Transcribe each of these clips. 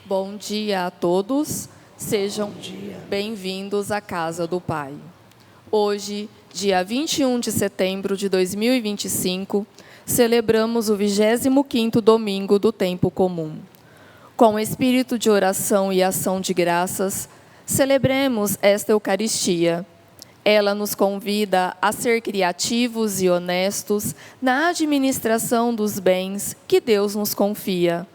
Bom dia a todos, sejam bem-vindos à Casa do Pai. Hoje, dia 21 de setembro de 2025, celebramos o 25º domingo do tempo comum. Com espírito de oração e ação de graças, celebremos esta Eucaristia. Ela nos convida a ser criativos e honestos na administração dos bens que Deus nos confia.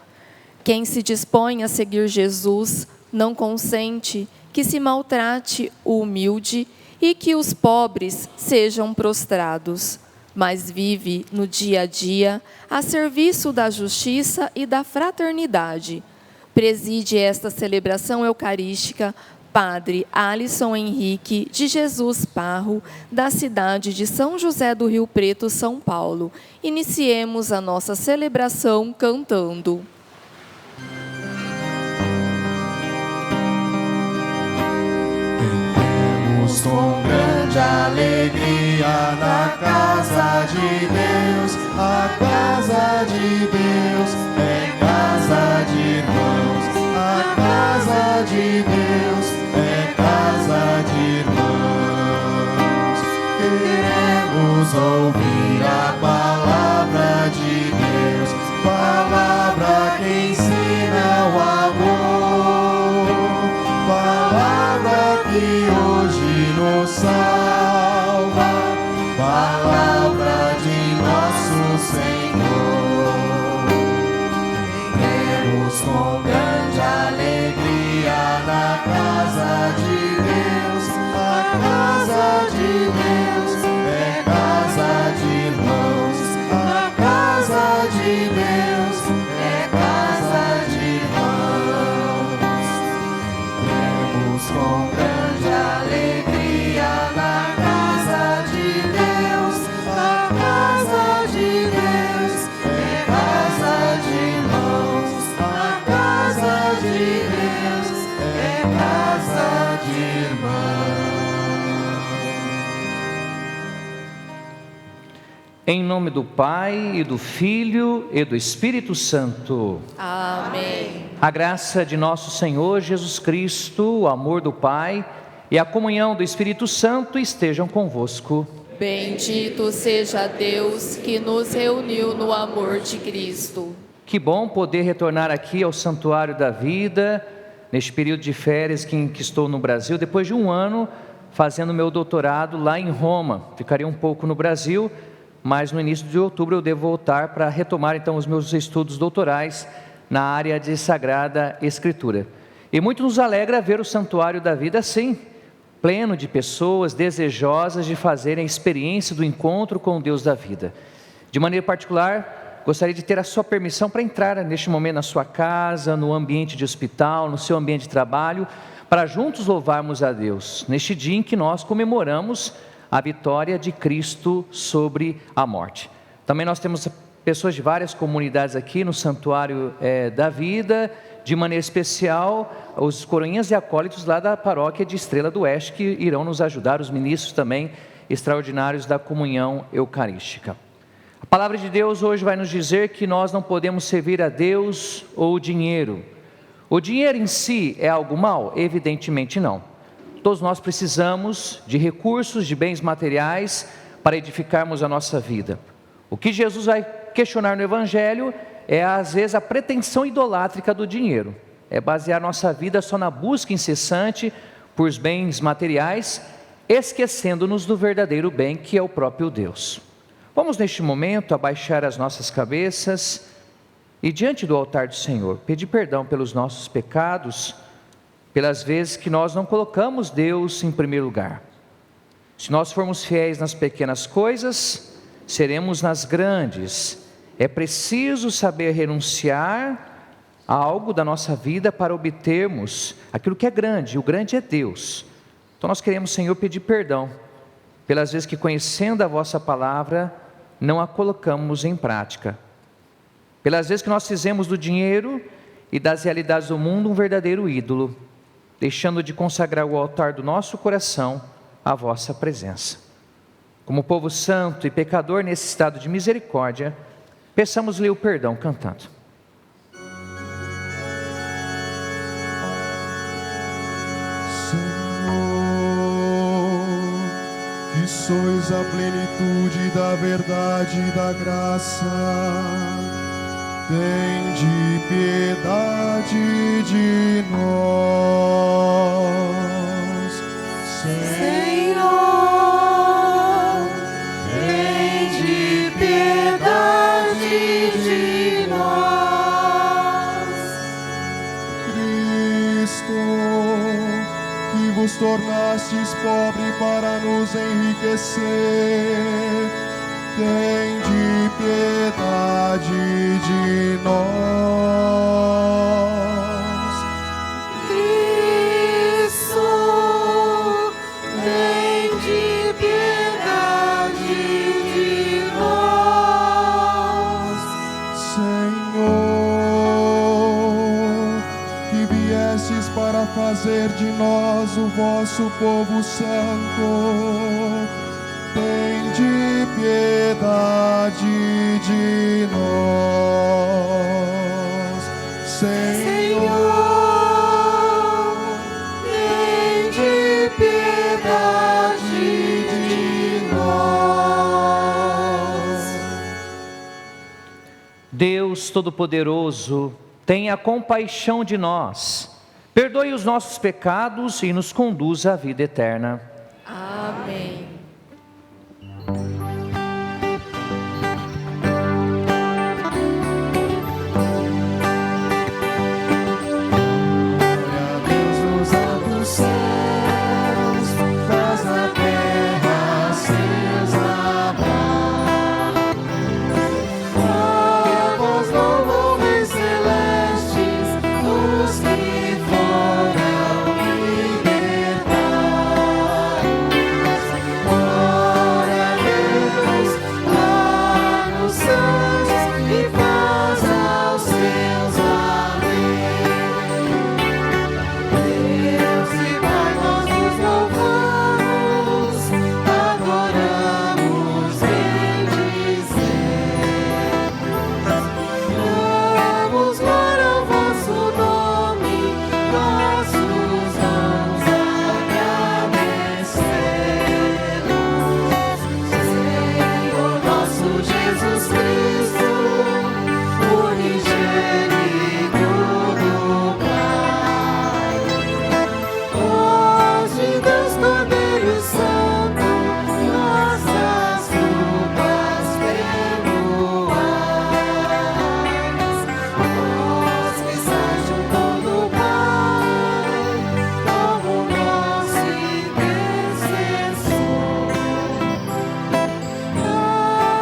Quem se dispõe a seguir Jesus não consente que se maltrate o humilde e que os pobres sejam prostrados, mas vive no dia a dia a serviço da justiça e da fraternidade. Preside esta celebração eucarística Padre Alisson Henrique de Jesus Parro, da cidade de São José do Rio Preto, São Paulo. Iniciemos a nossa celebração cantando. Entremos com grande alegria na casa de Deus. A casa de Deus é casa de irmãos. A casa de Deus é casa de irmãos. Queremos ouvir a palavra de Deus, palavra que ensina o amor, palavra que hoje nos salva, palavra de nosso Senhor. Queremos com grande alegria na casa de Deus. A casa de Deus é casa de irmãos. A casa de Deus é casa de irmãos. Queremos com grande alegria na casa de Deus. A casa de Deus é casa de irmãos. A casa de Deus é casa de irmãos. Em nome do Pai, e do Filho, e do Espírito Santo. Amém. A graça de nosso Senhor Jesus Cristo, o amor do Pai e a comunhão do Espírito Santo estejam convosco. Bendito seja Deus que nos reuniu no amor de Cristo. Que bom poder retornar aqui ao Santuário da Vida, neste período de férias em que estou no Brasil, depois de um ano fazendo meu doutorado lá em Roma. Ficarei um pouco no Brasil, mas no início de outubro eu devo voltar para retomar então os meus estudos doutorais na área de Sagrada Escritura. E muito nos alegra ver o Santuário da Vida assim, pleno de pessoas desejosas de fazerem a experiência do encontro com o Deus da vida. De maneira particular, gostaria de ter a sua permissão para entrar neste momento na sua casa, no ambiente de hospital, no seu ambiente de trabalho, para juntos louvarmos a Deus, neste dia em que nós comemoramos a vitória de Cristo sobre a morte. Também nós temos pessoas de várias comunidades aqui no Santuário da Vida, de maneira especial os coroinhas e acólitos lá da paróquia de Estrela do Oeste, que irão nos ajudar, os ministros também extraordinários da comunhão eucarística. A palavra de Deus hoje vai nos dizer que nós não podemos servir a Deus ou o dinheiro. O dinheiro em si é algo mau? Evidentemente não. Todos nós precisamos de recursos, de bens materiais para edificarmos a nossa vida. O que Jesus vai questionar no Evangelho é às vezes a pretensão idolátrica do dinheiro. É basear nossa vida só na busca incessante por bens materiais, esquecendo-nos do verdadeiro bem que é o próprio Deus. Vamos neste momento abaixar as nossas cabeças e diante do altar do Senhor pedir perdão pelos nossos pecados, pelas vezes que nós não colocamos Deus em primeiro lugar. Se nós formos fiéis nas pequenas coisas, seremos nas grandes. É preciso saber renunciar a algo da nossa vida para obtermos aquilo que é grande. O grande é Deus. Então nós queremos, Senhor, pedir perdão pelas vezes que, conhecendo a vossa palavra, não a colocamos em prática. Pelas vezes que nós fizemos do dinheiro e das realidades do mundo um verdadeiro ídolo, deixando de consagrar o altar do nosso coração à vossa presença. Como povo santo e pecador nesse estado de misericórdia, peçamos-lhe o perdão cantando. sois a plenitude da verdade e da graça, tende piedade de nós, Senhor, tende piedade de nós. Cristo, que vos tornastes pobre para nos enriquecer, tende piedade de nós. Cristo, tende piedade de nós. Senhor, que viestes para fazer de nós o vosso povo santo, tende piedade de nós. Senhor, tende piedade de nós. Deus Todo-Poderoso, tenha compaixão de nós, perdoe os nossos pecados e nos conduza à vida eterna. Amém. Glória a Deus nos altos céus, paz na terra, seus abraços. Vós louvores celestes, os que foram libertados. Glória a Deus, lá nos céus, e paz aos seus Deus e Pai, nós nos louvamos, adoramos, bendizemos. Damos glória ao vosso nome, nossos dons agradecemos. Senhor nosso Jesus Cristo, unigênito do Pai, hoje Deus Cordeiro Santo, nossas culpas perdoais. Nós que estás junto do Pai, como nosso intercessor,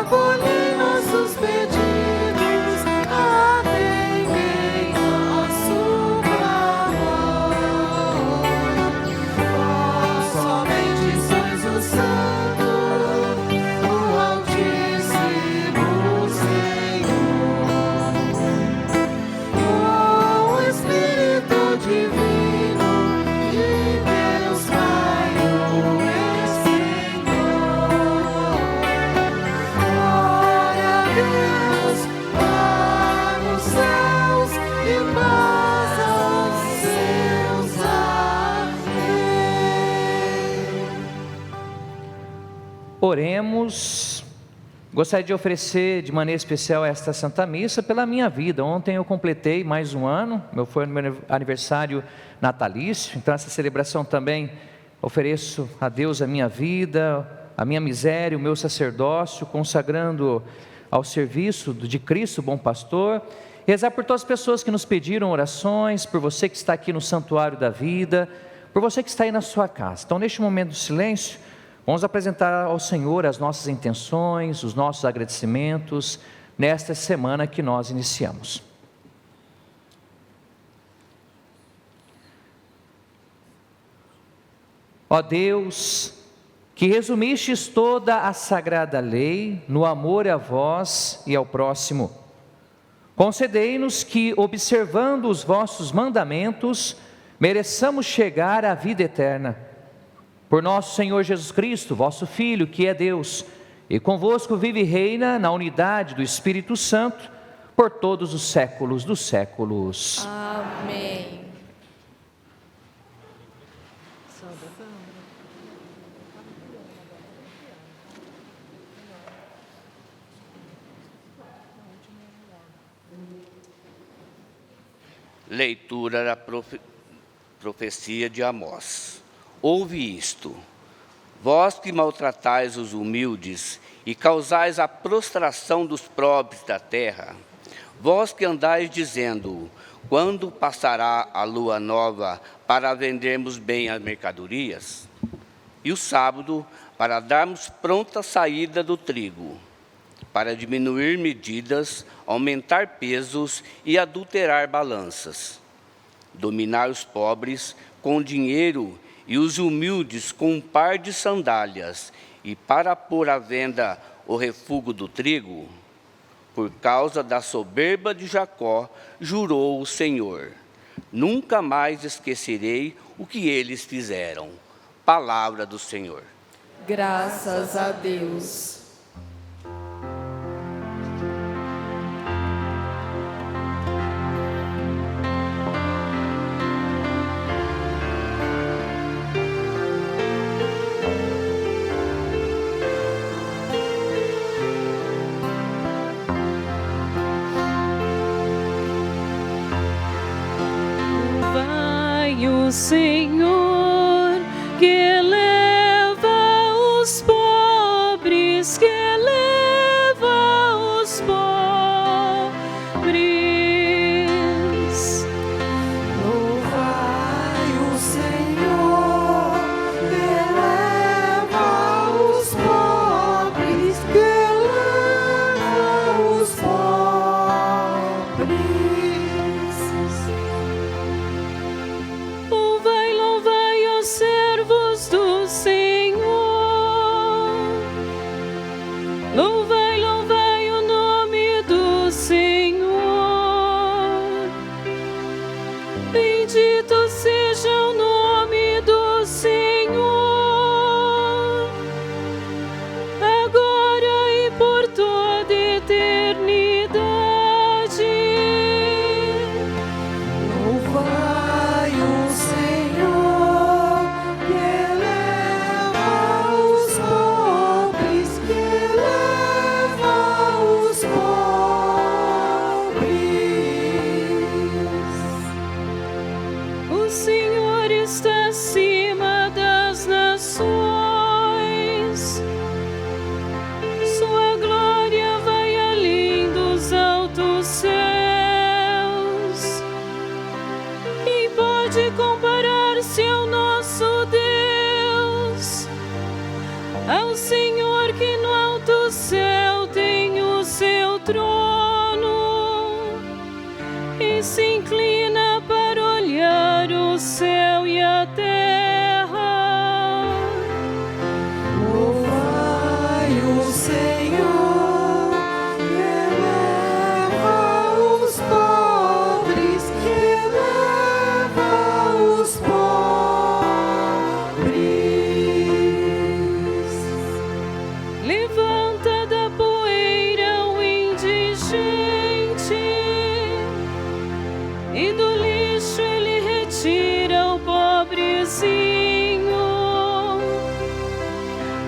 acolhei nossos pedidos, atendei nosso clamor. Vós somente sois o Santo, o Altíssimo Senhor, o Espírito Divino de Deus Pai, o Senhor. Glória a Deus, lá nos céus, e paz aos seus. Amém. Oremos. Gostaria de oferecer de maneira especial esta Santa Missa pela minha vida. Ontem eu completei mais um ano, foi meu aniversário natalício, então essa celebração também ofereço a Deus a minha vida, a minha miséria, o meu sacerdócio, consagrando ao serviço de Cristo, bom pastor. Rezar por todas as pessoas que nos pediram orações, por você que está aqui no Santuário da Vida, por você que está aí na sua casa. Então, neste momento de silêncio, vamos apresentar ao Senhor as nossas intenções, os nossos agradecimentos, nesta semana que nós iniciamos. Ó Deus, que resumistes toda a sagrada lei no amor a vós e ao próximo, concedei-nos que, observando os vossos mandamentos, mereçamos chegar à vida eterna. Por nosso Senhor Jesus Cristo, vosso Filho, que é Deus, e convosco vive e reina na unidade do Espírito Santo, por todos os séculos dos séculos. Amém. Leitura da profecia de Amós. Ouve isto, vós que maltratais os humildes e causais a prostração dos pobres da terra, vós que andais dizendo, quando passará a lua nova para vendermos bem as mercadorias? E o sábado para darmos pronta saída do trigo, para diminuir medidas, aumentar pesos e adulterar balanças, dominar os pobres com dinheiro e os humildes com um par de sandálias, e para pôr à venda o refúgio do trigo? Por causa da soberba de Jacó, jurou o Senhor, nunca mais esquecerei o que eles fizeram. Palavra do Senhor. Graças a Deus. O Senhor que eleva os pobres, que eleva os pobres. Louvai o Senhor que eleva os pobres, que eleva os pobres. Servos do Senhor, louvai, louvai o nome do Senhor. Bendito seja o nome do Senhor, agora e por toda eternidade. Louvai o Senhor. O Senhor está acima das nações, sua glória vai além dos altos céus. Quem pode comparar-se ao nosso Deus, ao Senhor que no alto céu tem o seu trono e se inclina para olhar o céu e a terra? Louvai o Senhor, que eleva os pobres, que eleva os pobres. Levanta da poeira o indigente, e do lixo ele retira o pobrezinho,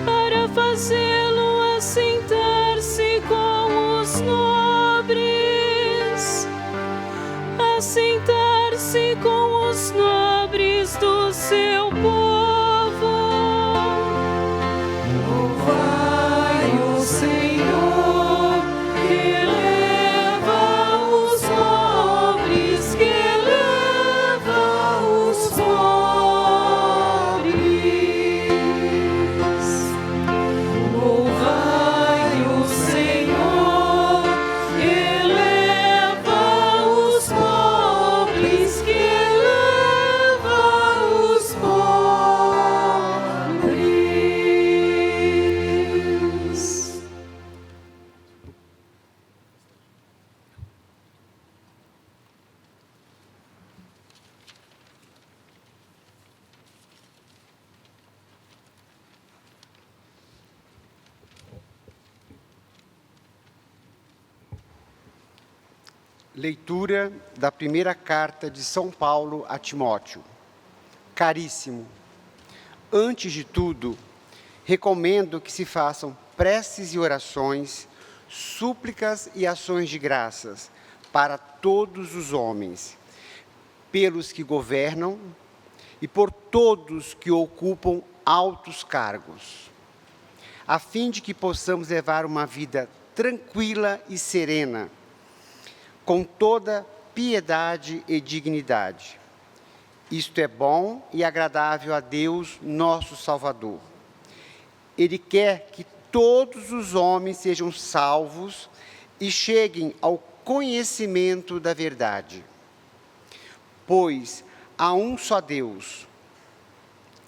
para fazê-lo assentar-se com os nobres, assentar-se com os nobres do seu povo. Louvai o Senhor, que eleva os pobres, que eleva os pobres. Louvai o Senhor, que eleva os pobres, que eleva os pobres. Leitura da primeira carta de São Paulo a Timóteo. Caríssimo, antes de tudo, recomendo que se façam preces e orações, súplicas e ações de graças para todos os homens, pelos que governam e por todos que ocupam altos cargos, a fim de que possamos levar uma vida tranquila e serena, com toda piedade e dignidade. Isto é bom e agradável a Deus, nosso Salvador. Ele quer que todos os homens sejam salvos e cheguem ao conhecimento da verdade. Pois há um só Deus,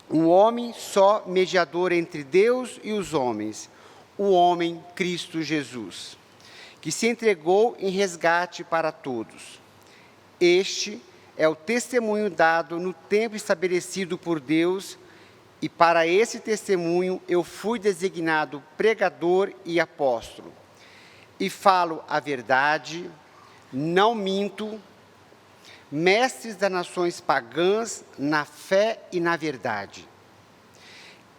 um homem só mediador entre Deus e os homens, o homem Cristo Jesus, que se entregou em resgate para todos. Este é o testemunho dado no tempo estabelecido por Deus, e para esse testemunho eu fui designado pregador e apóstolo. E falo a verdade, não minto, mestres das nações pagãs na fé e na verdade.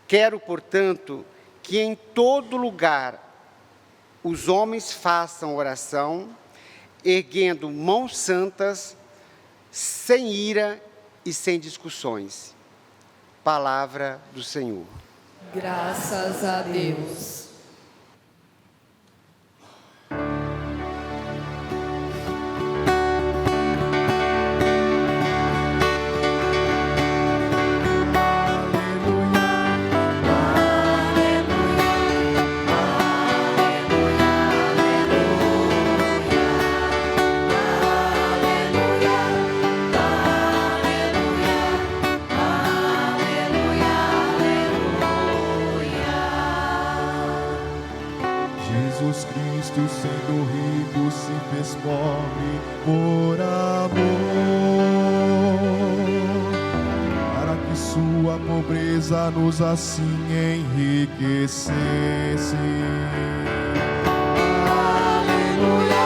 Quero, portanto, que em todo lugar os homens façam oração, erguendo mãos santas, sem ira e sem discussões. Palavra do Senhor. Graças a Deus. Jesus Cristo, sendo rico, se fez pobre por amor, para que sua pobreza nos assim enriquecesse. Aleluia,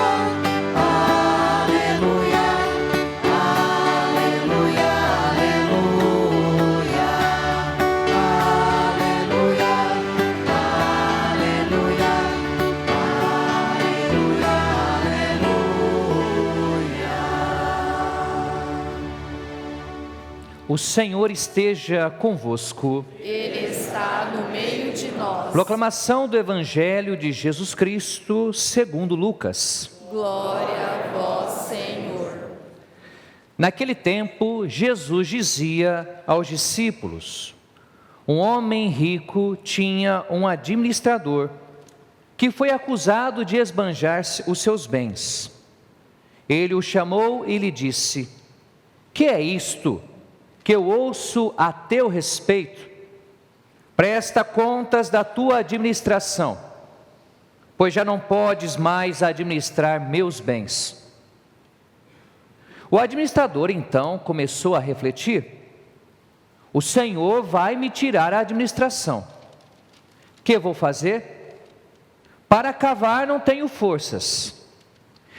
aleluia, aleluia, aleluia, aleluia, aleluia. O Senhor esteja convosco. Ele está no meio de nós. Proclamação do Evangelho de Jesus Cristo, segundo Lucas. Glória a vós, Senhor. Naquele tempo, Jesus dizia aos discípulos: um homem rico tinha um administrador que foi acusado de esbanjar os seus bens. Ele o chamou e lhe disse: que é isto que eu ouço a teu respeito? Presta contas da tua administração, pois já não podes mais administrar meus bens. O administrador então começou a refletir: o Senhor vai me tirar a administração. Que vou fazer? Para cavar não tenho forças,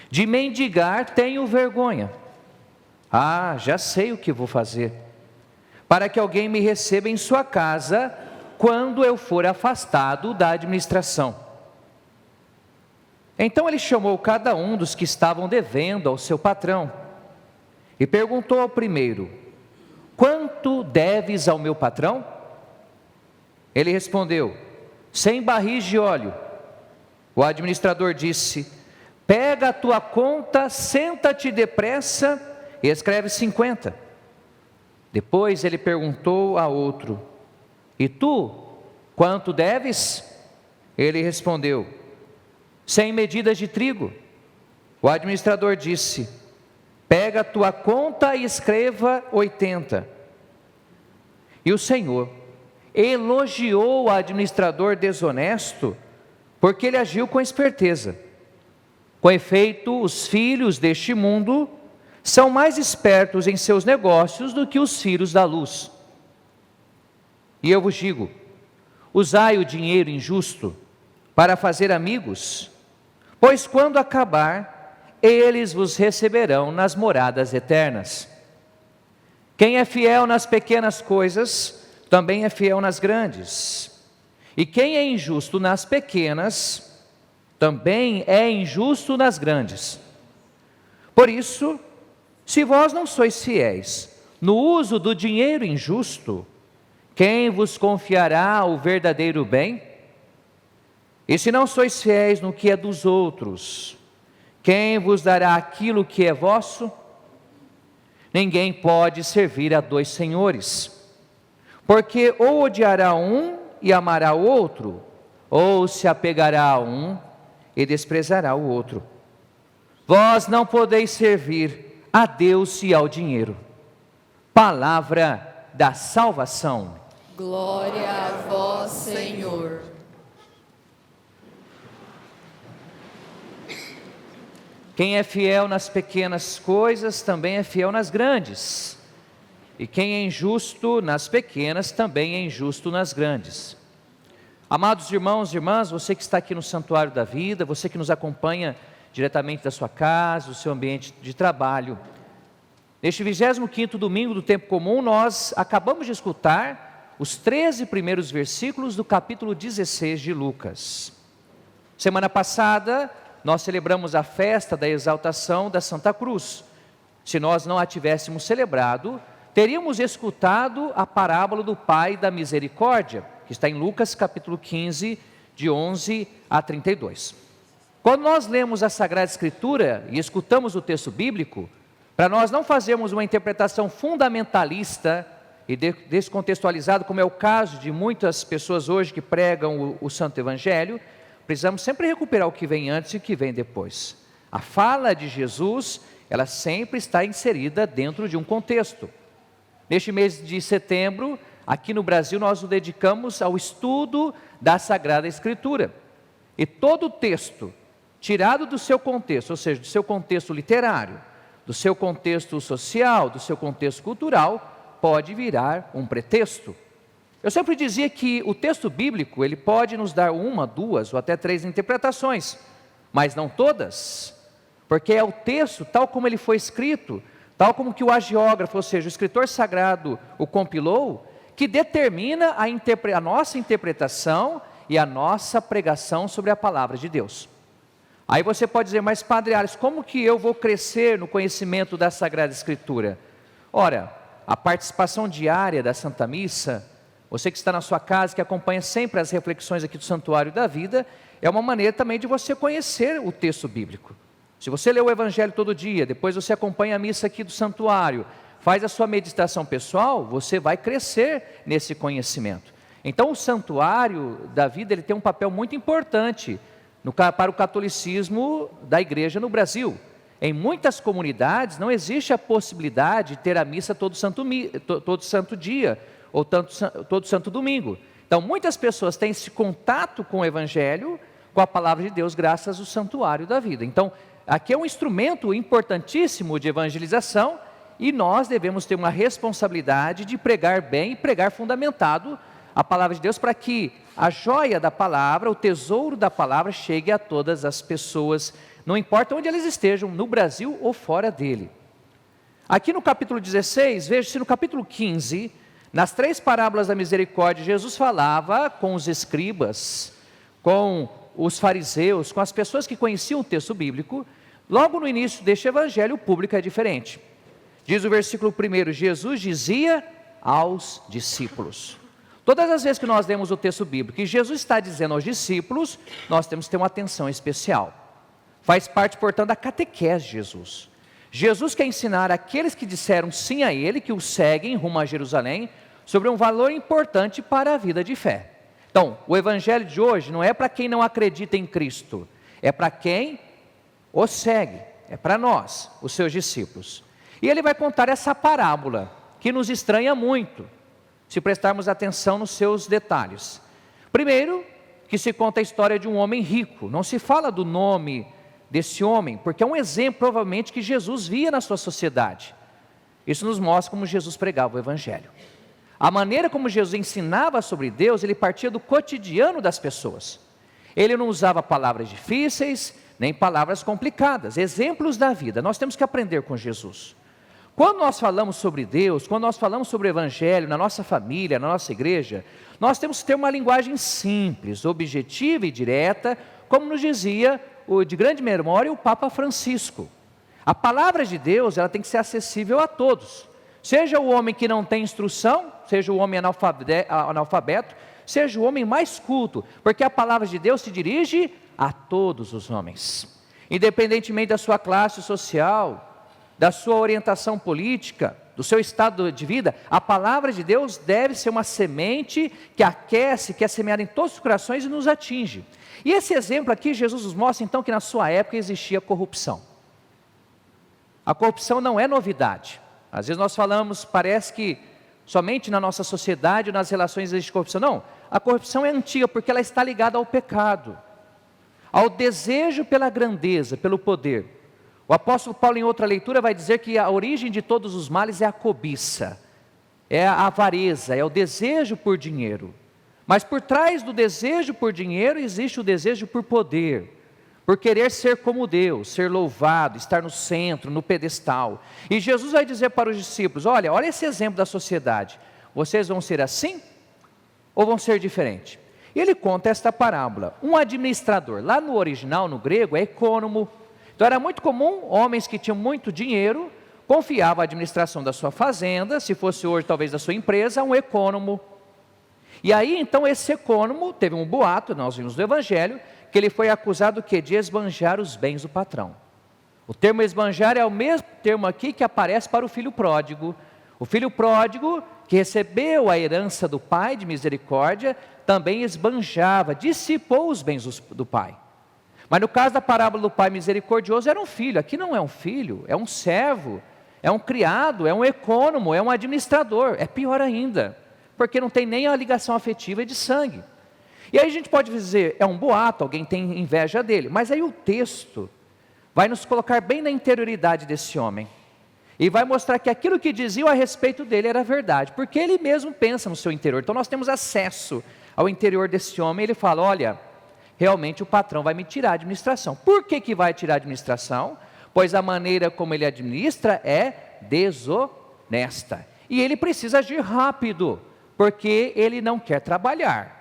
de mendigar tenho vergonha. Ah, já sei o que vou fazer. Para que alguém me receba em sua casa quando eu for afastado da administração. Então ele chamou cada um dos que estavam devendo ao seu patrão e perguntou ao primeiro: quanto deves ao meu patrão? Ele respondeu: 100 barris de óleo. O administrador disse: pega a tua conta, senta-te depressa e escreve 50. Depois ele perguntou a outro: e tu, quanto deves? Ele respondeu: 100 medidas de trigo. O administrador disse: pega a tua conta e escreva 80. E o Senhor elogiou o administrador desonesto, porque ele agiu com esperteza. Com efeito, os filhos deste mundo são mais espertos em seus negócios do que os filhos da luz. E eu vos digo: usai o dinheiro injusto para fazer amigos, pois quando acabar, eles vos receberão nas moradas eternas. Quem é fiel nas pequenas coisas, também é fiel nas grandes. E quem é injusto nas pequenas, também é injusto nas grandes. Por isso, Se vós não sois fiéis no uso do dinheiro injusto, quem vos confiará o verdadeiro bem? E se não sois fiéis no que é dos outros, quem vos dará aquilo que é vosso? Ninguém pode servir a dois senhores, porque ou odiará um e amará o outro, ou se apegará a um e desprezará o outro. Vós não podeis servir a Deus e ao dinheiro. Palavra da salvação. Glória a vós, Senhor. Quem é fiel nas pequenas coisas, também é fiel nas grandes. E quem é injusto nas pequenas, também é injusto nas grandes. Amados irmãos e irmãs, você que está aqui no Santuário da Vida, você que nos acompanha diretamente da sua casa, do seu ambiente de trabalho. Neste 25º domingo do tempo comum, nós acabamos de escutar os 13 primeiros versículos do capítulo 16 de Lucas. Semana passada, nós celebramos a festa da exaltação da Santa Cruz. Se nós não a tivéssemos celebrado, teríamos escutado a parábola do Pai da Misericórdia, que está em Lucas capítulo 15, de 11 a 32. Quando nós lemos a Sagrada Escritura e escutamos o texto bíblico, para nós não fazermos uma interpretação fundamentalista e descontextualizada, como é o caso de muitas pessoas hoje que pregam o Santo Evangelho, precisamos sempre recuperar o que vem antes e o que vem depois. A fala de Jesus, ela sempre está inserida dentro de um contexto. Neste mês de setembro, aqui no Brasil, nós nos dedicamos ao estudo da Sagrada Escritura. E todo o texto, tirado do seu contexto, ou seja, do seu contexto literário, do seu contexto social, do seu contexto cultural, pode virar um pretexto. Eu sempre dizia que o texto bíblico, ele pode nos dar uma, duas ou até três interpretações, mas não todas, porque é o texto tal como ele foi escrito, tal como que o agiógrafo, ou seja, o escritor sagrado o compilou, que determina a nossa interpretação e a nossa pregação sobre a palavra de Deus. Aí você pode dizer, mas Padre Ales, como que eu vou crescer no conhecimento da Sagrada Escritura? Ora, a participação diária da Santa Missa, você que está na sua casa, que acompanha sempre as reflexões aqui do Santuário da Vida, é uma maneira também de você conhecer o texto bíblico. Se você lê o Evangelho todo dia, depois você acompanha a missa aqui do Santuário, faz a sua meditação pessoal, você vai crescer nesse conhecimento. Então o Santuário da Vida, ele tem um papel muito importante para o catolicismo da igreja no Brasil. Em muitas comunidades não existe a possibilidade de ter a missa todo santo dia, ou todo santo domingo. Então muitas pessoas têm esse contato com o Evangelho, com a palavra de Deus, graças ao Santuário da Vida. Então aqui é um instrumento importantíssimo de evangelização, e nós devemos ter uma responsabilidade de pregar bem e pregar fundamentado a palavra de Deus, para que a joia da palavra, o tesouro da palavra chegue a todas as pessoas, não importa onde elas estejam, no Brasil ou fora dele. Aqui no capítulo 16, veja-se no capítulo 15, nas 3 parábolas da misericórdia, Jesus falava com os escribas, com os fariseus, com as pessoas que conheciam o texto bíblico. Logo no início deste evangelho, o público é diferente. Diz o versículo 1, Jesus dizia aos discípulos. Todas as vezes que nós lemos o texto bíblico e Jesus está dizendo aos discípulos, nós temos que ter uma atenção especial. Faz parte, portanto, da catequese de Jesus. Jesus quer ensinar aqueles que disseram sim a Ele, que o seguem rumo a Jerusalém, sobre um valor importante para a vida de fé. Então, o evangelho de hoje não é para quem não acredita em Cristo, é para quem o segue, é para nós, os seus discípulos. E ele vai contar essa parábola, que nos estranha muito, se prestarmos atenção nos seus detalhes. Primeiro, que se conta a história de um homem rico. Não se fala do nome desse homem, porque é um exemplo, provavelmente, que Jesus via na sua sociedade. Isso nos mostra como Jesus pregava o Evangelho. A maneira como Jesus ensinava sobre Deus, ele partia do cotidiano das pessoas. Ele não usava palavras difíceis, nem palavras complicadas, exemplos da vida. Nós temos que aprender com Jesus. Quando nós falamos sobre Deus, quando nós falamos sobre o Evangelho, na nossa família, na nossa igreja, nós temos que ter uma linguagem simples, objetiva e direta, como nos dizia, de grande memória, o Papa Francisco. A palavra de Deus, ela tem que ser acessível a todos. Seja o homem que não tem instrução, seja o homem analfabeto, seja o homem mais culto, porque a palavra de Deus se dirige a todos os homens, independentemente da sua classe social, da sua orientação política, do seu estado de vida. A palavra de Deus deve ser uma semente que aquece, que é semeada em todos os corações e nos atinge. E esse exemplo aqui, Jesus nos mostra então que na sua época existia corrupção. A corrupção não é novidade. Às vezes nós falamos, parece que somente na nossa sociedade, nas relações existe corrupção. Não, a corrupção é antiga porque ela está ligada ao pecado, ao desejo pela grandeza, pelo poder. O apóstolo Paulo, em outra leitura, vai dizer que a origem de todos os males é a cobiça, é a avareza, é o desejo por dinheiro. Mas por trás do desejo por dinheiro existe o desejo por poder, por querer ser como Deus, ser louvado, estar no centro, no pedestal. E Jesus vai dizer para os discípulos: olha esse exemplo da sociedade, vocês vão ser assim ou vão ser diferente? E ele conta esta parábola. Um administrador, lá no original, no grego, é econômo. Então era muito comum, homens que tinham muito dinheiro, confiavam a administração da sua fazenda, se fosse hoje talvez da sua empresa, a um econômo. E aí então esse econômo, teve um boato, nós vimos no Evangelho, que ele foi acusado de esbanjar os bens do patrão. O termo esbanjar é o mesmo termo aqui que aparece para o filho pródigo. O filho pródigo, que recebeu a herança do pai de misericórdia, também esbanjava, dissipou os bens do pai. Mas no caso da parábola do pai misericordioso, era um filho. Aqui não é um filho, é um servo, é um criado, é um econômo, é um administrador. É pior ainda, porque não tem nem a ligação afetiva de sangue. E aí a gente pode dizer, é um boato, alguém tem inveja dele. Mas aí o texto vai nos colocar bem na interioridade desse homem. E vai mostrar que aquilo que diziam a respeito dele era verdade, porque ele mesmo pensa no seu interior. Então nós temos acesso ao interior desse homem. Ele fala: olha, realmente o patrão vai me tirar a administração. Por que vai tirar a administração? Pois a maneira como ele administra é desonesta. E ele precisa agir rápido, porque ele não quer trabalhar.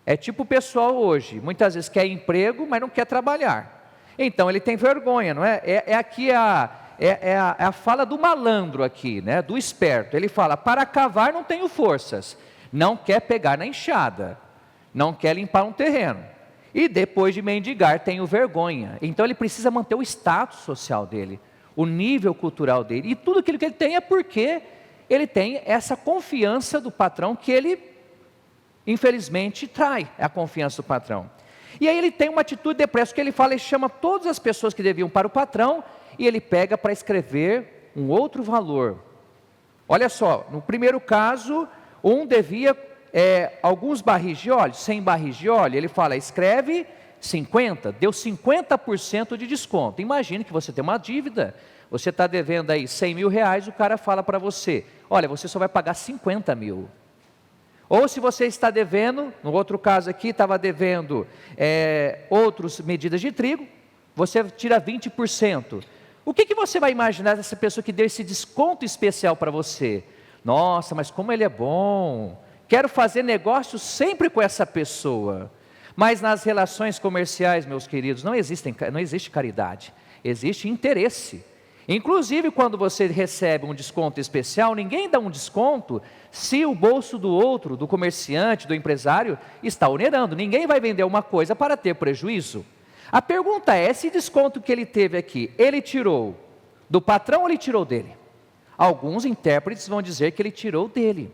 É tipo o pessoal hoje, muitas vezes quer emprego, mas não quer trabalhar. Então ele tem vergonha, não é? Aqui a fala do malandro aqui, né? Do esperto. Ele fala: para cavar não tenho forças, não quer pegar na enxada, não quer limpar um terreno. E depois de mendigar, tenho vergonha. Então ele precisa manter o status social dele, o nível cultural dele. E tudo aquilo que ele tem é porque ele tem essa confiança do patrão que ele, infelizmente, trai a confiança do patrão. E aí ele tem uma atitude depressa, que ele fala, ele chama todas as pessoas que deviam para o patrão, e ele pega para escrever um outro valor. Olha só, no primeiro caso, um devia alguns barris de óleo, 100 barris de óleo, ele fala, escreve 50, deu 50% de desconto. Imagine que você tem uma dívida, você está devendo aí 100 mil reais, o cara fala para você, olha, você só vai pagar 50 mil. Ou se você está devendo, no outro caso aqui, estava devendo outras medidas de trigo, você tira 20%. O que você vai imaginar dessa pessoa que deu esse desconto especial para você? Nossa, mas como ele é bom, quero fazer negócio sempre com essa pessoa. Mas nas relações comerciais, meus queridos, não existe caridade, existe interesse. Inclusive, quando você recebe um desconto especial, ninguém dá um desconto se o bolso do outro, do comerciante, do empresário, está onerando. Ninguém vai vender uma coisa para ter prejuízo. A pergunta é, esse desconto que ele teve aqui, ele tirou do patrão ou ele tirou dele? Alguns intérpretes vão dizer que ele tirou dele.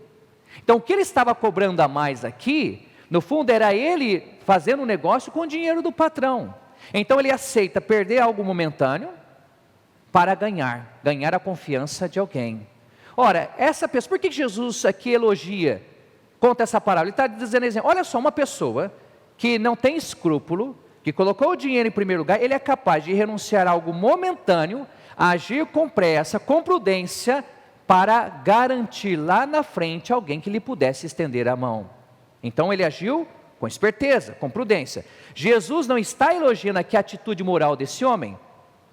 Então, o que ele estava cobrando a mais aqui, no fundo, era ele fazendo um negócio com o dinheiro do patrão. Então, ele aceita perder algo momentâneo para ganhar a confiança de alguém. Ora, essa pessoa, por que Jesus aqui elogia, conta essa parábola? Ele está dizendo assim, olha só, uma pessoa que não tem escrúpulo, que colocou o dinheiro em primeiro lugar, ele é capaz de renunciar a algo momentâneo, agir com pressa, com prudência, para garantir lá na frente alguém que lhe pudesse estender a mão. Então ele agiu com esperteza, com prudência. Jesus não está elogiando aqui a atitude moral desse homem,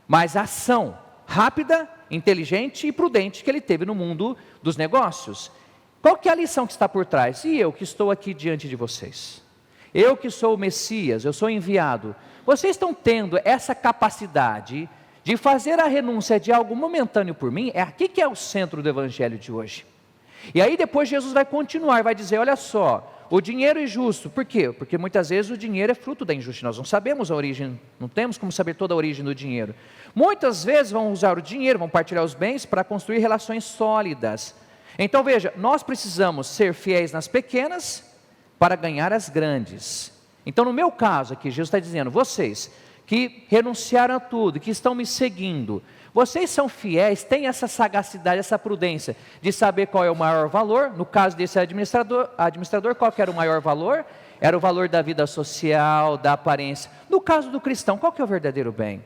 mas a ação rápida, inteligente e prudente que ele teve no mundo dos negócios. Qual que é a lição que está por trás? E eu que estou aqui diante de vocês, eu que sou o Messias, eu sou enviado, vocês estão tendo essa capacidade de fazer a renúncia de algo momentâneo por mim, é aqui que é o centro do evangelho de hoje. E aí depois Jesus vai continuar, vai dizer, olha só, o dinheiro é justo. Por quê? Porque muitas vezes o dinheiro é fruto da injustiça. Nós não sabemos a origem, não temos como saber toda a origem do dinheiro. Muitas vezes vão usar o dinheiro, vão partilhar os bens para construir relações sólidas. Então veja, nós precisamos ser fiéis nas pequenas para ganhar as grandes. Então no meu caso aqui, Jesus está dizendo, vocês que renunciaram a tudo, que estão me seguindo, vocês são fiéis, têm essa sagacidade, essa prudência de saber qual é o maior valor. No caso desse administrador, qual que era o maior valor? Era o valor da vida social, da aparência. No caso do cristão, qual que é o verdadeiro bem?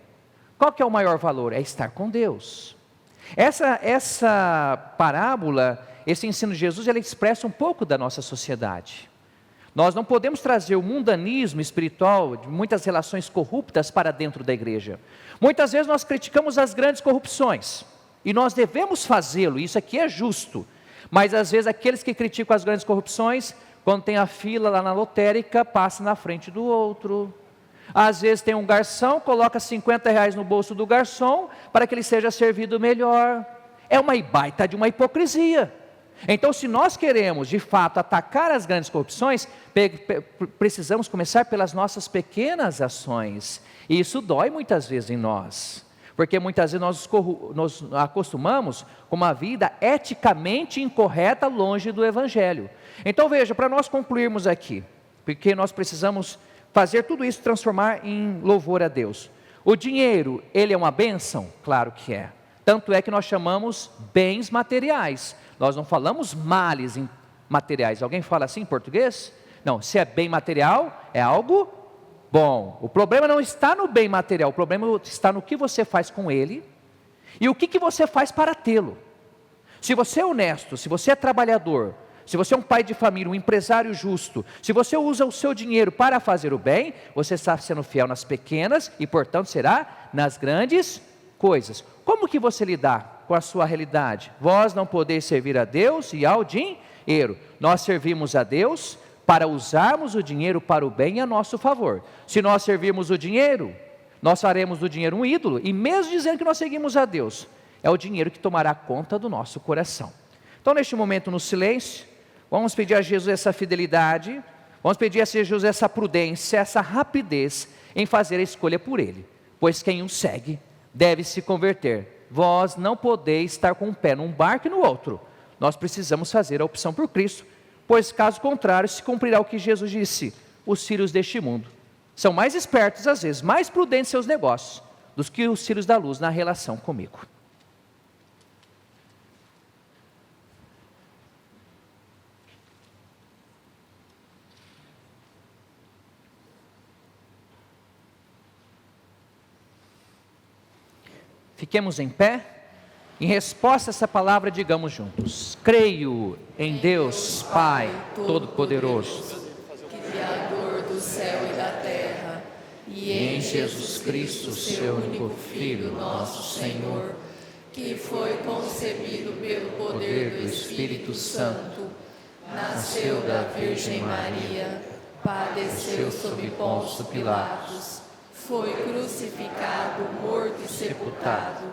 Qual que é o maior valor? É estar com Deus. Essa parábola, esse ensino de Jesus, ele expressa um pouco da nossa sociedade. Nós não podemos trazer o mundanismo espiritual de muitas relações corruptas para dentro da igreja. Muitas vezes nós criticamos as grandes corrupções, e nós devemos fazê-lo, isso aqui é justo. Mas às vezes aqueles que criticam as grandes corrupções, quando tem a fila lá na lotérica, passa na frente do outro. Às vezes tem um garçom, coloca R$50 no bolso do garçom, para que ele seja servido melhor. É uma baita de uma hipocrisia. Então, se nós queremos, de fato, atacar as grandes corrupções, precisamos começar pelas nossas pequenas ações. E isso dói muitas vezes em nós. Porque muitas vezes nós acostumamos com uma vida eticamente incorreta, longe do Evangelho. Então, veja, para nós concluirmos aqui, porque nós precisamos fazer tudo isso transformar em louvor a Deus. O dinheiro, ele é uma bênção? Claro que é. Tanto é que nós chamamos bens materiais. Nós não falamos males materiais. Alguém fala assim em português? Não, se é bem material, é algo bom. O problema não está no bem material, o problema está no que você faz com ele e o que você faz para tê-lo. Se você é honesto, se você é trabalhador, se você é um pai de família, um empresário justo, se você usa o seu dinheiro para fazer o bem, você está sendo fiel nas pequenas e, portanto, será nas grandes coisas. Como que você lidar com a sua realidade? Vós não podeis servir a Deus e ao dinheiro. Nós servimos a Deus para usarmos o dinheiro para o bem a nosso favor. Se nós servirmos o dinheiro, nós faremos do dinheiro um ídolo, e mesmo dizendo que nós seguimos a Deus, é o dinheiro que tomará conta do nosso coração. Então, neste momento, no silêncio, vamos pedir a Jesus essa fidelidade, vamos pedir a Jesus essa prudência, essa rapidez em fazer a escolha por Ele, pois quem o segue deve se converter. Vós não podeis estar com um pé num barco e no outro. Nós precisamos fazer a opção por Cristo, pois caso contrário se cumprirá o que Jesus disse: os filhos deste mundo são mais espertos, às vezes, mais prudentes em seus negócios, do que os filhos da luz na relação comigo. Fiquemos em pé, em resposta a essa palavra, digamos juntos: creio em Deus Pai Todo-Poderoso, Criador do céu e da terra, e em Jesus Cristo, seu único Filho, nosso Senhor, que foi concebido pelo poder do Espírito Santo, nasceu da Virgem Maria, padeceu sob Pôncio Pilatos, foi crucificado, morto e sepultado,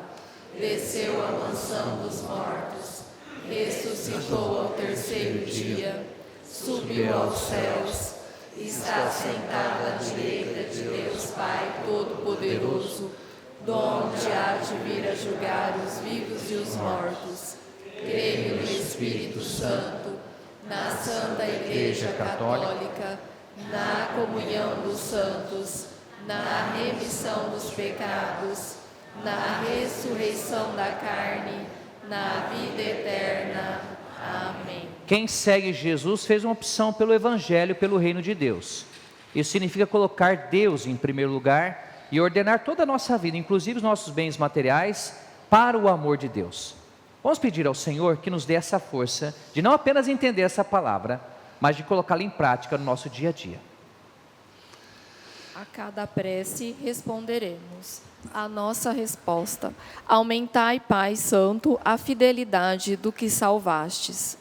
desceu à mansão dos mortos, ressuscitou ao terceiro dia, subiu aos céus, está sentado à direita de Deus Pai Todo-Poderoso, donde há de vir a julgar os vivos e os mortos. Creio no Espírito Santo, na Santa Igreja Católica, na comunhão dos santos, na remissão dos pecados, na ressurreição da carne, na vida eterna. Amém. Quem segue Jesus fez uma opção pelo Evangelho, pelo reino de Deus. Isso significa colocar Deus em primeiro lugar e ordenar toda a nossa vida, inclusive os nossos bens materiais, para o amor de Deus. Vamos pedir ao Senhor que nos dê essa força de não apenas entender essa palavra, mas de colocá-la em prática no nosso dia a dia. A cada prece responderemos. A nossa resposta: aumentai, Pai Santo, a fidelidade do que salvastes.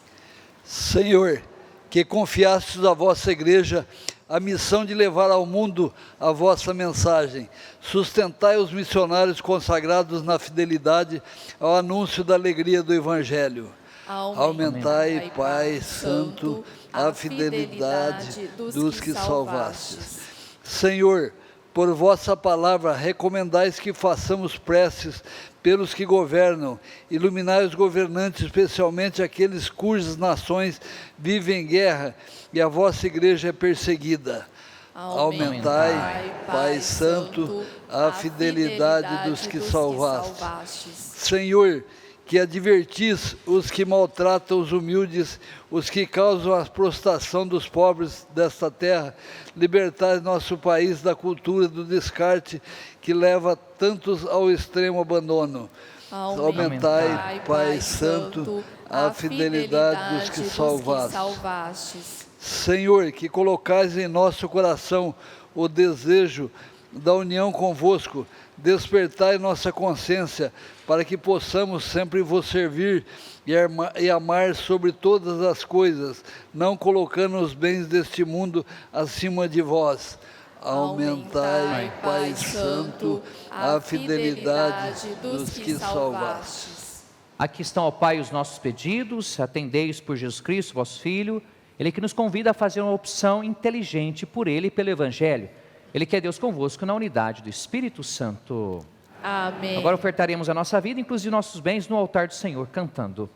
Senhor, que confiastes a vossa igreja a missão de levar ao mundo a vossa mensagem. Sustentai os missionários consagrados na fidelidade ao anúncio da alegria do Evangelho. Aumentai, Pai Santo, a fidelidade dos que salvastes. Senhor, por vossa palavra, recomendais que façamos preces pelos que governam. Iluminai os governantes, especialmente aqueles cujas nações vivem em guerra e a vossa igreja é perseguida. Aumentai, Pai Santo, a fidelidade dos que salvastes. Senhor, que advertis os que maltratam os humildes, os que causam a prostração dos pobres desta terra, libertai nosso país da cultura do descarte que leva tantos ao extremo abandono. Aumentai, Pai Santo, a fidelidade dos que salvastes. Senhor, que colocais em nosso coração o desejo da união convosco, despertai nossa consciência para que possamos sempre vos servir e amar sobre todas as coisas, não colocando os bens deste mundo acima de vós. Aumentai, Pai Santo, a fidelidade dos que salvastes. Aqui estão, ó Pai, os nossos pedidos, atendei-os por Jesus Cristo, vosso Filho, Ele que nos convida a fazer uma opção inteligente por Ele e pelo Evangelho. Ele que é Deus convosco na unidade do Espírito Santo. Amém. Agora ofertaremos a nossa vida, inclusive nossos bens, no altar do Senhor, cantando.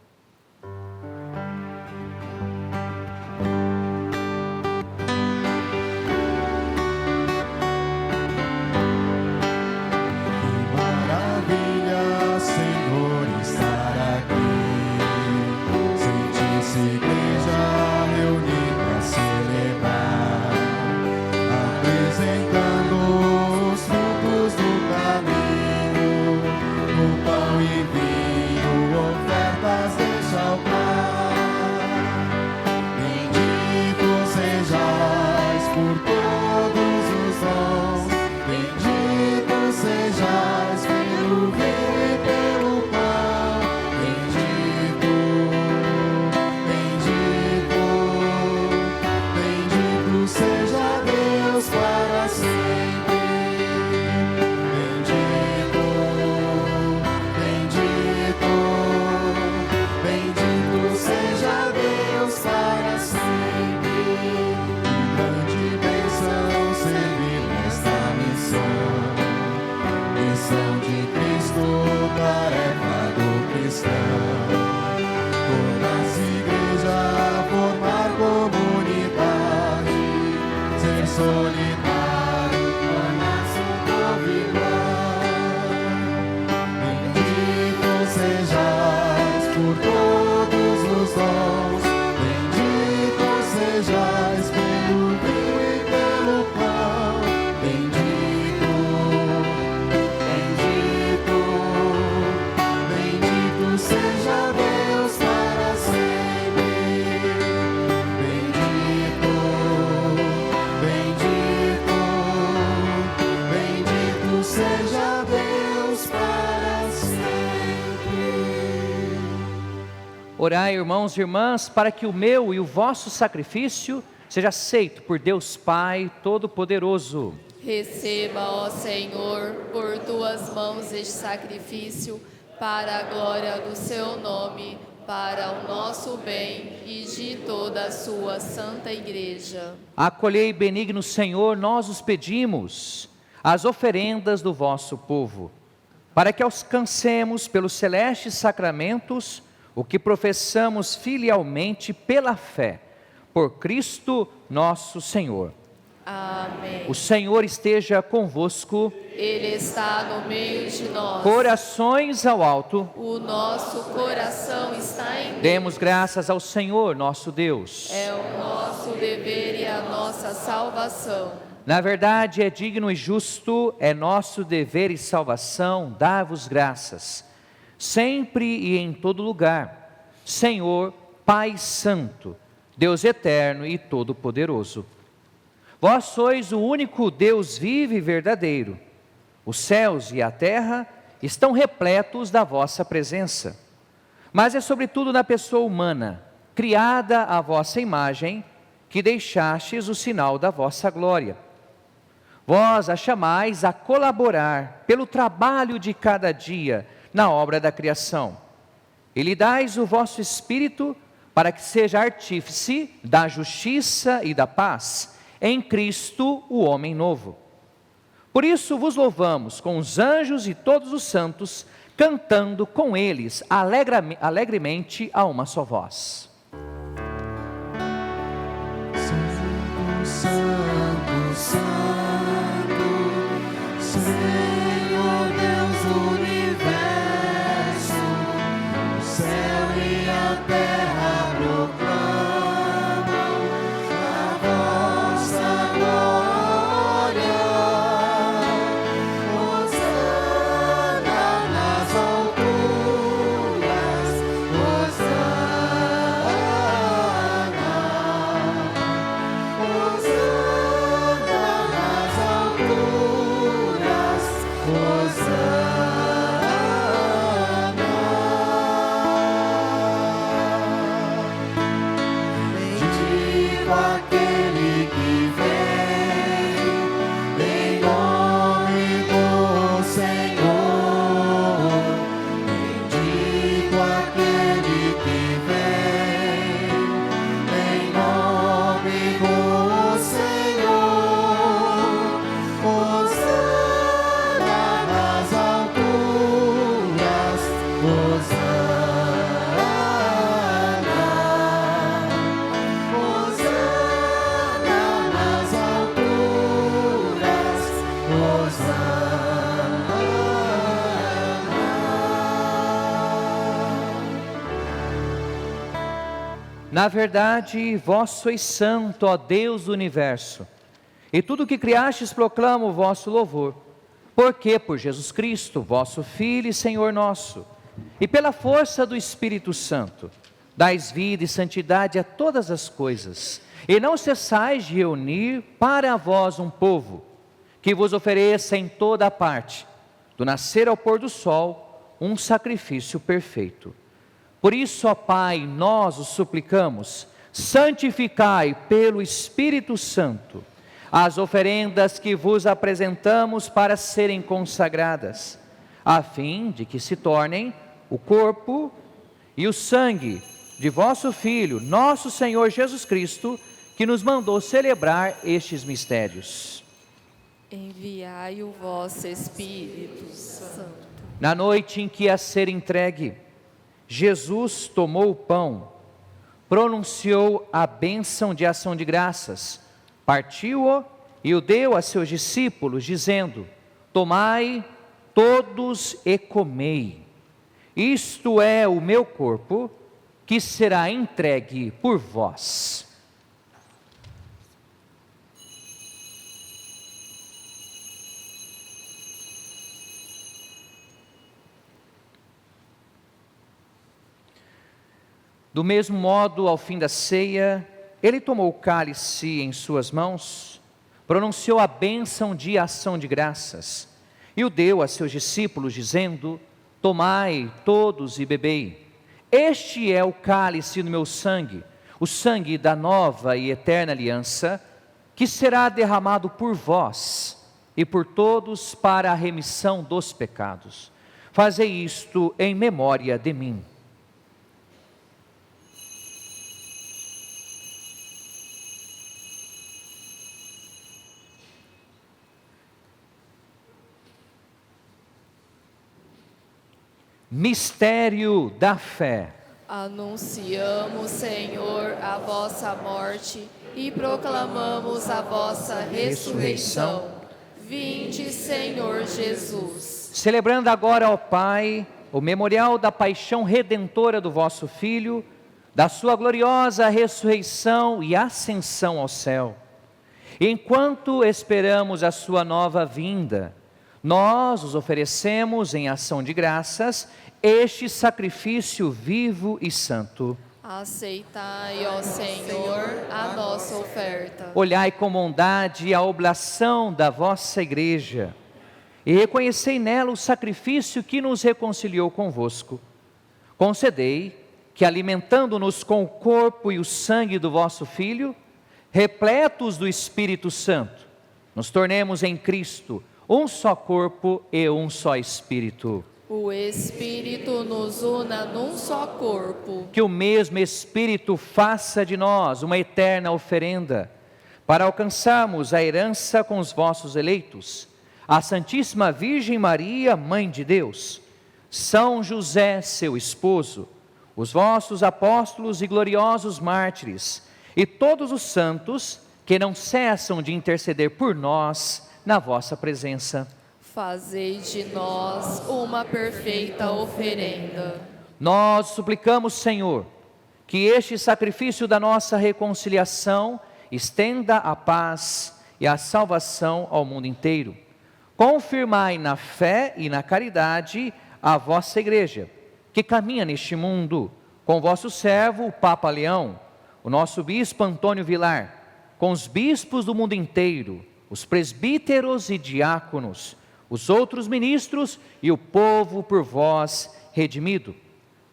Maravilha, Senhor, estar aqui. Sentir-se igreja reunida a celebrar, apresentando os frutos do caminho, o pão e vinho, ofertas deixa ao altar. Bendito sejais por todos os dons, bendito sejais pelo vinho e pelo pão. Bendito, bendito, bendito seja Deus para sempre. Bendito, bendito, bendito seja Deus para sempre. Que grande bênção servir nesta missão. Missão de Cristo, tarefa do cristão. Tornar-se igreja, formar comunidade, ser solidário, tornar-se um povo igual. Bendito sejais por todos os dons, bendito sejais pelo vinho e pelo pão. Bendito, bendito, bendito seja Deus para sempre. Bendito, bendito, bendito seja Deus para sempre. Orai, irmãos e irmãs, para que o meu e o vosso sacrifício seja aceito por Deus Pai Todo-Poderoso. Receba, ó Senhor, por tuas mãos este sacrifício, para a glória do seu nome, para o nosso bem e de toda a sua santa igreja. Acolhei, benigno Senhor, nós os pedimos, as oferendas do vosso povo, para que alcancemos pelos celestes sacramentos o que professamos filialmente pela fé, por Cristo nosso Senhor. Amém. O Senhor esteja convosco. Ele está no meio de nós. Corações ao alto. O nosso coração está em Deus. Demos graças ao Senhor nosso Deus. É o nosso dever e a nossa salvação. Na verdade, é digno e justo, é nosso dever e salvação dar-vos graças, sempre e em todo lugar, Senhor, Pai Santo, Deus eterno e todo-poderoso. Vós sois o único Deus vivo e verdadeiro. Os céus e a terra estão repletos da vossa presença. Mas é sobretudo na pessoa humana, criada à vossa imagem, que deixastes o sinal da vossa glória. Vós a chamais a colaborar pelo trabalho de cada dia na obra da criação. E lhe dais o vosso Espírito para que seja artífice da justiça e da paz em Cristo, o homem novo. Por isso vos louvamos com os anjos e todos os santos, cantando com eles alegremente a uma só voz. Santo, Santo, Senhor Deus do universo, o céu e a terra proclamam a vossa glória. Hosana nas alturas, Na verdade, vós sois santo, ó Deus do universo, e tudo o que criastes proclama o vosso louvor, porque por Jesus Cristo, vosso Filho e Senhor nosso, e pela força do Espírito Santo, dais vida e santidade a todas as coisas, e não cessais de reunir para vós um povo, que vos ofereça em toda a parte, do nascer ao pôr do sol, um sacrifício perfeito. Por isso, ó Pai, nós os suplicamos, santificai pelo Espírito Santo as oferendas que vos apresentamos para serem consagradas, a fim de que se tornem o corpo e o sangue de vosso Filho, nosso Senhor Jesus Cristo, que nos mandou celebrar estes mistérios. Enviai o vosso Espírito Santo. Na noite em que ia ser entregue, Jesus tomou o pão, pronunciou a bênção de ação de graças, partiu-o e o deu a seus discípulos, dizendo: tomai todos e comei, isto é o meu corpo, que será entregue por vós. Do mesmo modo, ao fim da ceia, ele tomou o cálice em suas mãos, pronunciou a bênção de ação de graças, e o deu a seus discípulos, dizendo: tomai todos e bebei, este é o cálice do meu sangue, o sangue da nova e eterna aliança, que será derramado por vós e por todos para a remissão dos pecados. Fazei isto em memória de mim. Mistério da fé. Anunciamos, Senhor, a vossa morte e proclamamos a vossa ressurreição. Vinde, Senhor Jesus. Celebrando agora, ó Pai, o memorial da paixão redentora do vosso Filho, da sua gloriosa ressurreição e ascensão ao céu. Enquanto esperamos a sua nova vinda, nós os oferecemos em ação de graças este sacrifício vivo e santo. Aceitai, ó Senhor, a nossa oferta. Olhai com bondade a oblação da vossa igreja e reconhecei nela o sacrifício que nos reconciliou convosco. Concedei que, alimentando-nos com o corpo e o sangue do vosso Filho, repletos do Espírito Santo, nos tornemos em Cristo um só corpo e um só Espírito. O Espírito nos una num só corpo. Que o mesmo Espírito faça de nós uma eterna oferenda, para alcançarmos a herança com os vossos eleitos, a Santíssima Virgem Maria, Mãe de Deus, São José, seu esposo, os vossos apóstolos e gloriosos mártires, e todos os santos que não cessam de interceder por nós na vossa presença. Fazei de nós uma perfeita oferenda. Nós suplicamos, Senhor, que este sacrifício da nossa reconciliação estenda a paz e a salvação ao mundo inteiro. Confirmai na fé e na caridade a vossa Igreja, que caminha neste mundo, com vosso servo, o Papa Leão, o nosso bispo Antônio Vilar, com os bispos do mundo inteiro, os presbíteros e diáconos, os outros ministros e o povo por vós redimido.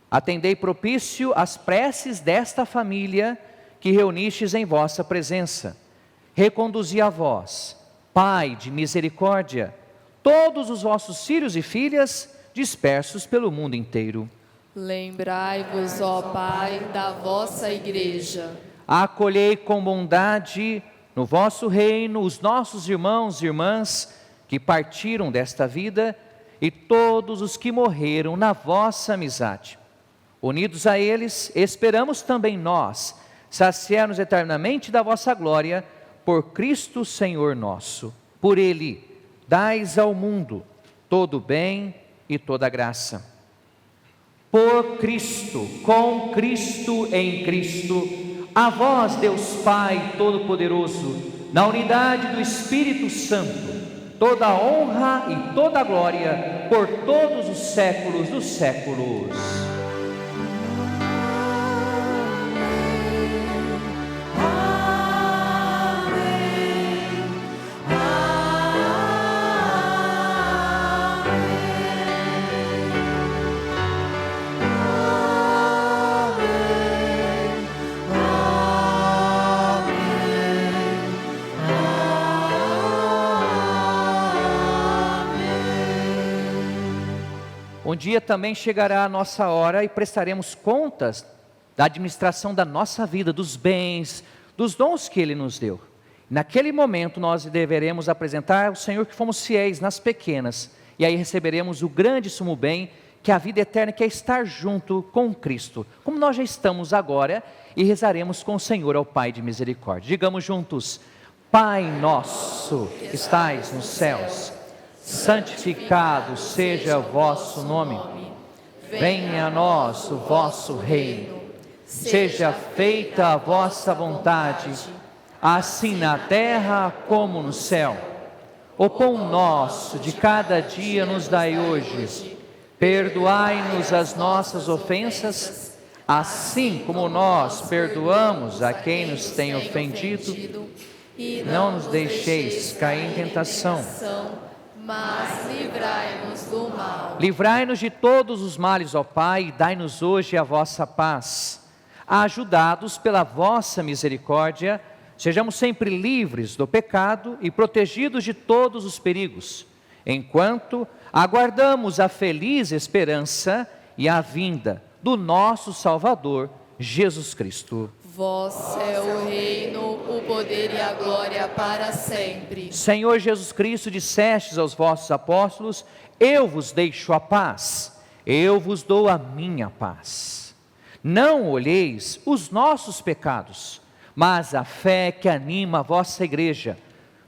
Atendei propício as preces desta família que reunistes em vossa presença. Reconduzi a vós, Pai de misericórdia, todos os vossos filhos e filhas dispersos pelo mundo inteiro. Lembrai-vos, ó Pai, da vossa Igreja. Acolhei com bondade no vosso reino os nossos irmãos e irmãs que partiram desta vida e todos os que morreram na vossa amizade. Unidos a eles, esperamos também nós saciar-nos eternamente da vossa glória, por Cristo Senhor nosso. Por Ele, dais ao mundo todo o bem e toda a graça. Por Cristo, com Cristo, em Cristo, a vós, Deus Pai Todo-Poderoso, na unidade do Espírito Santo, toda a honra e toda a glória, por todos os séculos dos séculos. Um dia também chegará a nossa hora e prestaremos contas da administração da nossa vida, dos bens, dos dons que Ele nos deu. Naquele momento nós deveremos apresentar ao Senhor que fomos fiéis nas pequenas, e aí receberemos o grande sumo bem, que é a vida eterna, que é estar junto com Cristo, como nós já estamos agora, e rezaremos com o Senhor ao Pai de misericórdia. Digamos juntos: Pai nosso que estais nos céus, santificado seja o vosso nome, venha a nós o vosso reino, seja feita a vossa vontade, assim na terra como no céu. O pão nosso de cada dia nos dai hoje, perdoai-nos as nossas ofensas, assim como nós perdoamos a quem nos tem ofendido, e não nos deixeis cair em tentação, mas livrai-nos do mal. Livrai-nos de todos os males, ó Pai, e dai-nos hoje a vossa paz. Ajudados pela vossa misericórdia, sejamos sempre livres do pecado e protegidos de todos os perigos, enquanto aguardamos a feliz esperança e a vinda do nosso Salvador, Jesus Cristo. Vosso é o reino, o poder e a glória para sempre. Senhor Jesus Cristo, dissestes aos vossos apóstolos: eu vos deixo a paz, eu vos dou a minha paz. Não olheis os nossos pecados, mas a fé que anima a vossa igreja.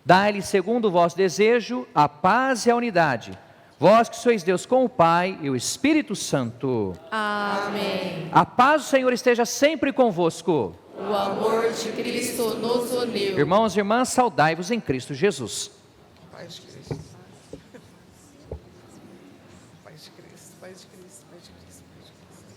Dai-lhe, segundo o vosso desejo, a paz e a unidade. Vós que sois Deus com o Pai e o Espírito Santo. Amém. A paz do Senhor esteja sempre convosco. O amor de Cristo nos uniu. Irmãos e irmãs, saudai-vos em Cristo Jesus. Paz de Cristo. Paz de Cristo, paz de Cristo, paz de Cristo, paz de Cristo.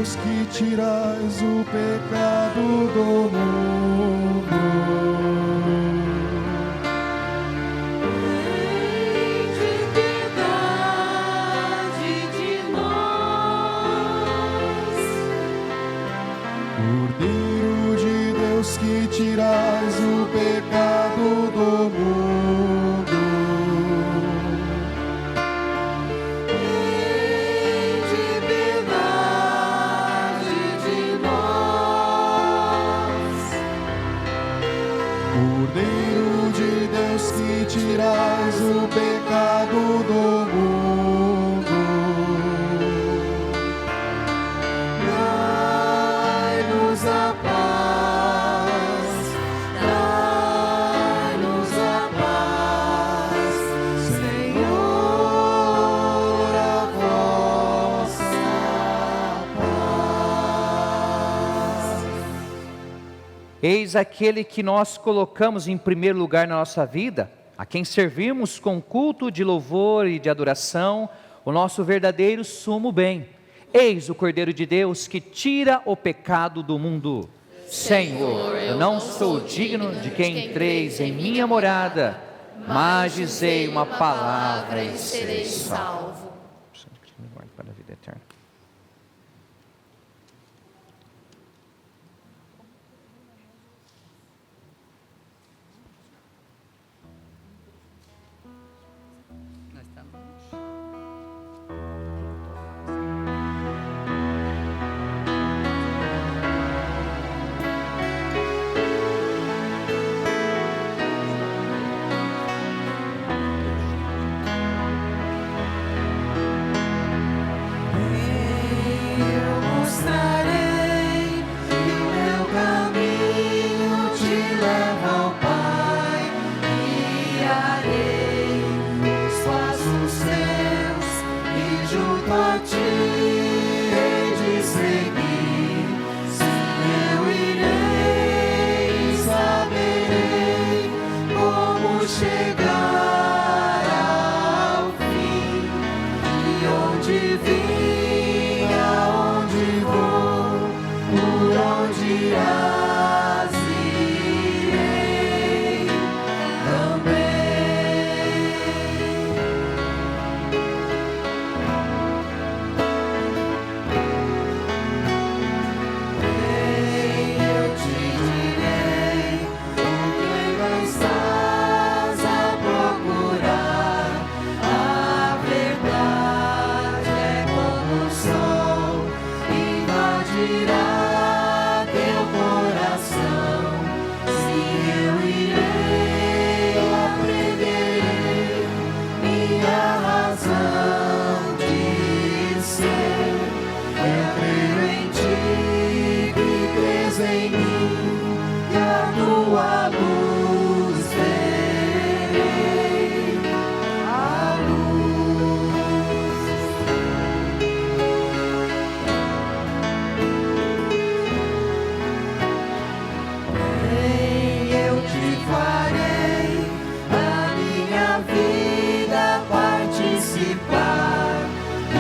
Deus que tirais o pecado do mundo. Cordeiro de Deus que tirais o pecado do mundo. Tende piedade de nós. Cordeiro de Deus que tirais o pecado do mundo. Dai-nos a paz, dai-nos a paz, Senhor, a vossa paz. Eis aquele que nós colocamos em primeiro lugar na nossa vida, a quem servimos com culto de louvor e de adoração, o nosso verdadeiro sumo bem. Eis o Cordeiro de Deus que tira o pecado do mundo. Senhor, eu não sou digno de que entreis em minha morada, mas dizei uma palavra e serei salvo. Me guarde para a vida eterna. Eu mostrarei que o meu caminho te leva ao Pai, guiarei os passos teus e junto a ti hei de seguir. Sim, eu irei e saberei como chegar ao fim e onde vim, aonde vou, por onde as irei também. Ei, eu te direi o que ainda estás a procurar. A verdade é como o sol, invadirá teu coração. Sim, eu irei, aprenderei minha razão de ser. Eu creio em ti, que crês em mim, e a tua luz verei. A luz. Eu te farei da minha vida participar e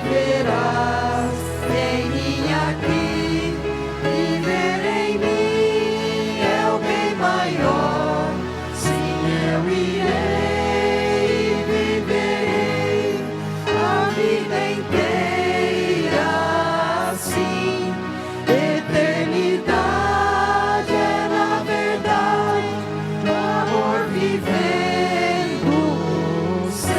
verás em mim aqui, viver em mim é o bem maior. Sim, eu irei e viverei a vida inteira assim. Eternidade é na verdade o amor vivendo sem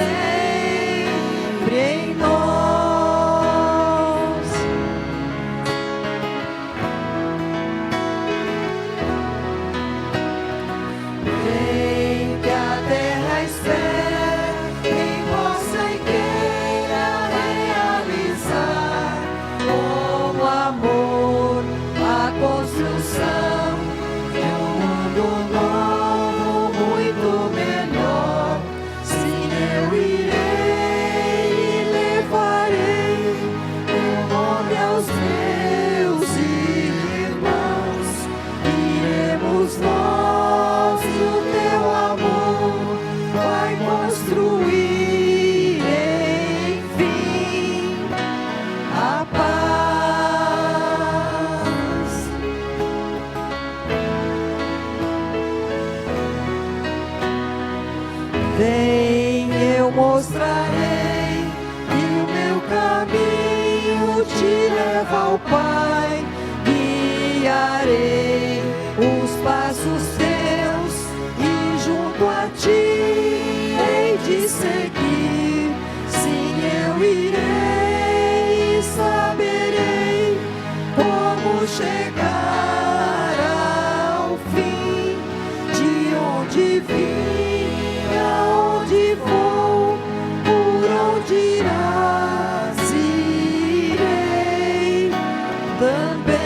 mostrarei que o meu caminho te leva ao Pai. Guiarei os passos teus e junto a ti hei de seguir. Sim, eu irei e saberei como chegar ao fim, de onde vim, aonde vou, por onde irás, irei também.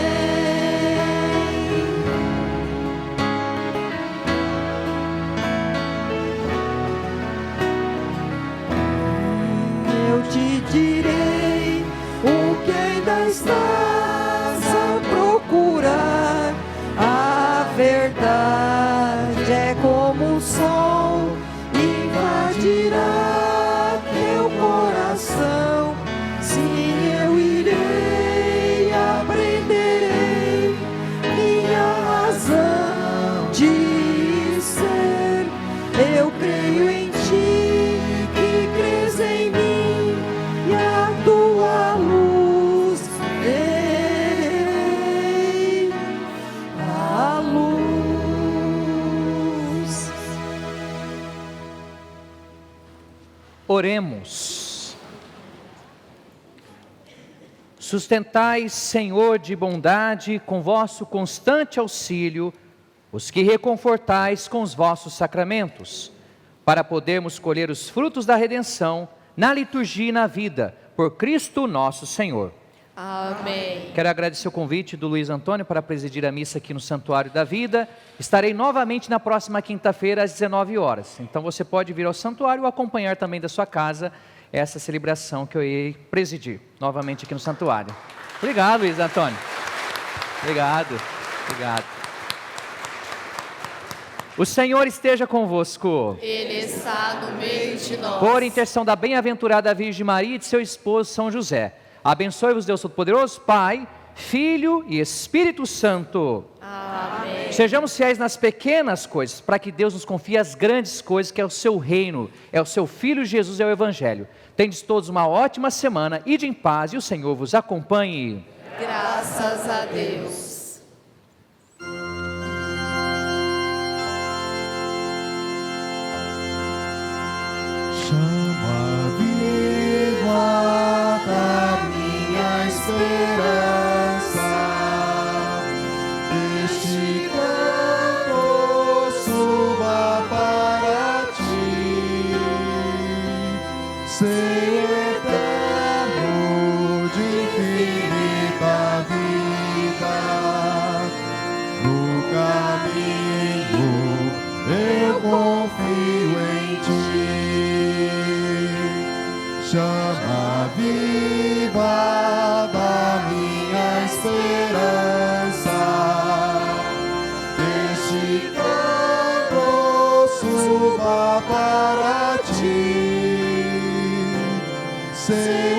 Eu te direi o que ainda estás a procurar. A verdade é como o sol, invadirá teu coração. Sim, eu irei, aprenderei minha razão de ser. Eu creio em ti e crês em mim, e a tua luz verei, a luz. Oremos. Sustentai, Senhor de bondade, com vosso constante auxílio, os que reconfortais com os vossos sacramentos, para podermos colher os frutos da redenção na liturgia e na vida, por Cristo nosso Senhor. Amém. Quero agradecer o convite do Luiz Antônio para presidir a missa aqui no Santuário da Vida. Estarei novamente na próxima quinta-feira às 19 horas. Então você pode vir ao santuário ou acompanhar também da sua casa essa celebração que eu irei presidir novamente aqui no santuário. Obrigado, Luiz Antônio. Obrigado. O Senhor esteja convosco. Ele está no meio de nós. Por intercessão da bem-aventurada Virgem Maria e de seu esposo São José, abençoe-vos Deus Todo-Poderoso, Pai, Filho e Espírito Santo. Amém. Sejamos fiéis nas pequenas coisas, para que Deus nos confie as grandes coisas, que é o seu reino, é o seu Filho Jesus, é o Evangelho. Tendes todos uma ótima semana, ide em paz e o Senhor vos acompanhe. Graças a Deus. Chama viva da minha esperança, este canto suba para ti, Senhor eterno de infinita vida, no caminho eu confio em ti. Chama viva da minha esperança, este canto suba para ti, Senhor.